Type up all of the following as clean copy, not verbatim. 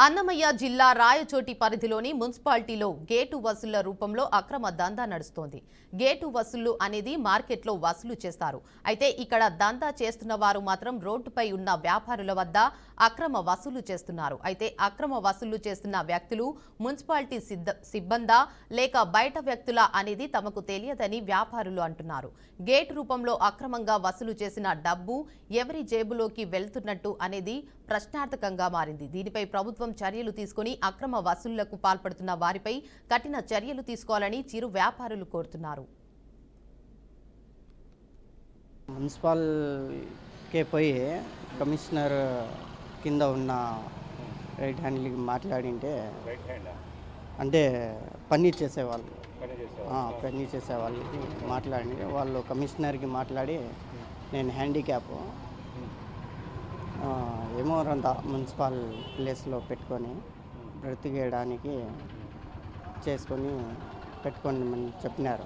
అన్నమయ్య జిల్లా రాయచోటి పరిధిలోని మున్సిపాలిటీలో గేటు వసూళ్ల రూపంలో అక్రమ దందా నడుస్తోంది. గేటు వసూళ్లు అనేది మార్కెట్లో వసూలు చేస్తారు. అయితే ఇక్కడ దందా చేస్తున్న వారు మాత్రం రోడ్డుపై ఉన్న వ్యాపారుల వద్ద అక్రమ వసూలు చేస్తున్నారు. అయితే అక్రమ వసూలు చేస్తున్న వ్యక్తులు మున్సిపాలిటీ సిబ్బందా లేక బయట వ్యక్తుల అనేది తమకు తెలియదని వ్యాపారులు అంటున్నారు. గేట్ రూపంలో అక్రమంగా వసూలు చేసిన డబ్బు ఎవరి జేబులోకి వెళ్తున్నట్టు అనేది ప్రశ్నార్థకంగా మారింది. దీనిపై ప్రభుత్వం చర్యలు తీసుకుని అక్రమ వసూళ్లకు పాల్పడుతున్న వారిపై కఠిన చర్యలు తీసుకోవాలని చిరు వ్యాపారులు కోరుతున్నారు. మున్సిపల్కే పోయి కమిషనర్ కింద ఉన్న రైట్ హ్యాండ్కి మాట్లాడింటే అంటే పని చేసేవాళ్ళు మాట్లాడి వాళ్ళు కమిషనర్కి మాట్లాడి నేను హ్యాండిక్యాప్ ఏమో అంత మున్సిపల్ ప్లేస్లో పెట్టుకొని బ్రతికేయడానికి చేసుకొని పెట్టుకోండి అని చెప్పినారు.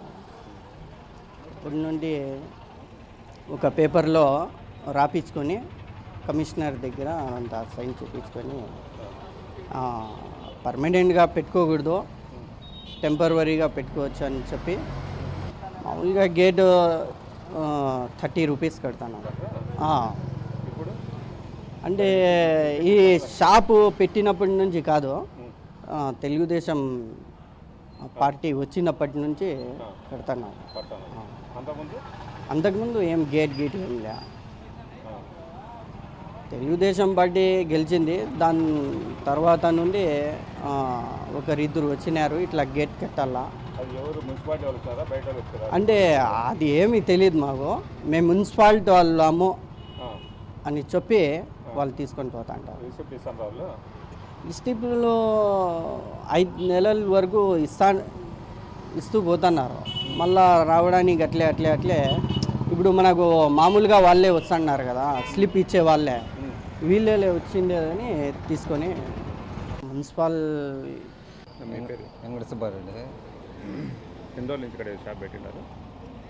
ఇప్పటి నుండి ఒక పేపర్లో రాపించుకొని కమిషనర్ దగ్గర అంత సైన్ చూపించుకొని పర్మనెంట్గా పెట్టుకోకూడదు, టెంపరవరీగా పెట్టుకోవచ్చు అని చెప్పి మామూలుగా గేట్ 30 రూపీస్ కడతాను. అంటే ఈ షాపు పెట్టినప్పటి నుంచి కాదు, తెలుగుదేశం పార్టీ వచ్చినప్పటి నుంచి కడతాను. అంతకుముందు ఏం గేట్ ఏం లే. తెలుగుదేశం పార్టీ గెలిచింది, దాని తర్వాత నుండి ఒకరిద్దరు వచ్చినారు ఇట్లా గేట్ కట్టాలా అంటే అది ఏమీ తెలియదు మాకు. మేము మున్సిపాలిటీ వాళ్ళము అని చెప్పి వాళ్ళు తీసుకొని పోతా అంటారు. డిస్ట్రిక్ట్లో 5 నెలల వరకు ఇస్తూ పోతున్నారు. మళ్ళా రావడానికి అట్లే ఇప్పుడు మనకు మామూలుగా వాళ్ళే వస్తున్నారు కదా, స్లిప్ ఇచ్చే వాళ్ళే, వీళ్ళే వచ్చిందేదని తీసుకొని మున్సిపల్ వెంకట సుబ్బారెడ్డి. ఎన్ని రోజుల నుంచి ఇక్కడ షాప్ పెట్టినారు?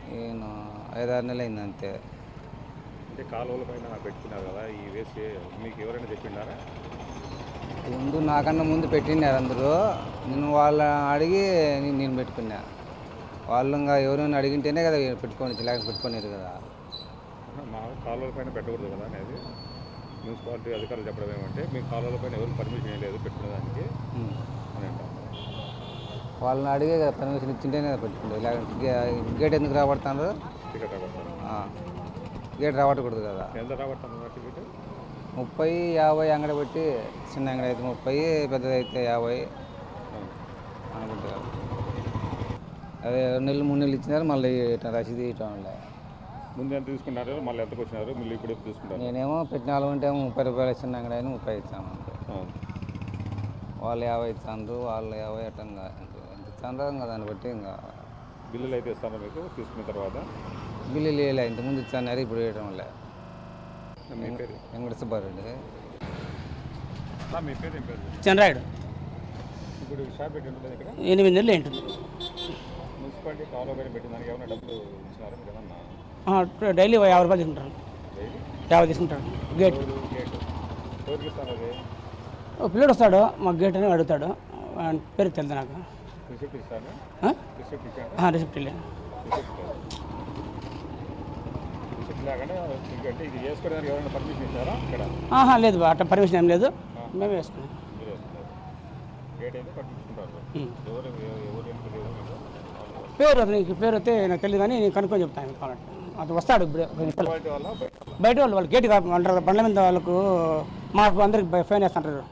నేను 5-6 నెలలు అయింది అంతే. అంటే కాలువల పైన పెట్టుకున్నారు కదా, ఈ వేసి మీకు ఎవరైనా చెప్పిండారా? ముందు నాకన్నా ముందు పెట్టినారు అందరూ. నేను వాళ్ళని అడిగి నేను పెట్టుకున్నా. వాళ్ళు ఇంకా ఎవరైనా అడిగింటేనే కదా పెట్టుకొని, లేకపోతే పెట్టుకోలేదు కదా. మా కాలువల పైన పెట్టకూడదు కదా అనేది మున్సిపాలిటీ అధికారులు చెప్పడం ఏమంటే మీ కాలువల పైన ఎవరు పర్మిషన్ లేదు పెట్టుకునేదానికి అని అంటారు. వాళ్ళని అడిగే కదా పర్మిషన్ ఇచ్చింటేనే కదా పెట్టుకుంటారు, లేకపోతే గేట్ ఎందుకు రాబడతారు? టికెట్ రాబడతారు. గేట్ రాబట్టకూడదు కదా. ఎంత రాబడతాను టికెట్? 30-50 అంగడి పెట్టి, చిన్న అంగడి అయితే 30, పెద్దది అయితే 50 అనుకుంటారు. అదే 2 నెలలు 3 నెలలు ఇచ్చినారు, మళ్ళీ రసీదు ఇవ్వటం లే. ముందు ఎంత తీసుకున్నారు, మళ్ళీ ఎంతకు వచ్చినారు, మళ్ళీ ఇప్పుడు తీసుకుంటారు? నేనేమో పెట్టిన ఉంటే 30 రూపాయలు, చిన్న అంగడి అయినా 30 ఇచ్చాను అంతే. వాళ్ళు 50 ఇచ్చాను, వాళ్ళు 50 అట్టంగా ఎంత ఇచ్చాను ఇంకా దాన్ని బట్టి ఇంకా బిల్లులు అయితే ఇస్తాను మీకు తీసుకున్న తర్వాత. బిల్లు లేలే, ఇంతకుముందు ఇచ్చాను, ఇప్పుడు వేయడం వల్ల. వెంకట సుబ్బారెడ్డి. మీ పేరు ఏం పేరు? చంద్రాయుడు. ఇప్పుడు షాప్ పెట్టి ఉంటుంది ఇక్కడ 8 నెలలు ఏంటి. మున్సిపాలిటీ కాలువ పైన పెట్టిన దానికి ఏమైనా డబ్బులు ఇచ్చినారు కదన్నా? డైలీ 50 రూపాయలు తీసుకుంటారు. 50 తీసుకుంటారు. గేట్ ఎవరికి ఇస్తారు అది? పిల్లడు వస్తాడు, మా గేట్ అని అడుగుతాడు, పేరు తెలుదు నాకు. రిసిప్ట్ ఇస్తాను. రిసిప్ట్ ఇచ్చాను. రిసిప్ట్ లేదు. రిసిప్ట్ లేకుండా అంటే ఇది వేసుకోవడానికి ఎవరైనా పర్మిషన్ ఇచ్చారా ఇక్కడ? లేదు, అట్లా పర్మిషన్ ఏం లేదు, మేమే వేసుకున్నాం. మీరు వేసుకున్నారు. గేట్ అయితే కట్టించుకుంటారు. ఎవరు పేరు అతనికి పేరు అయితే నాకు తెలియదు కానీ నేను కనుక్కొని చెప్తాను కావాలంటే. అది వస్తాడు ఇప్పుడు బయట వాళ్ళు గేట్ అంటారు బండ్ల మీద వాళ్ళకు, మాకు అందరికి ఫైన్ వేస్తుంటారు.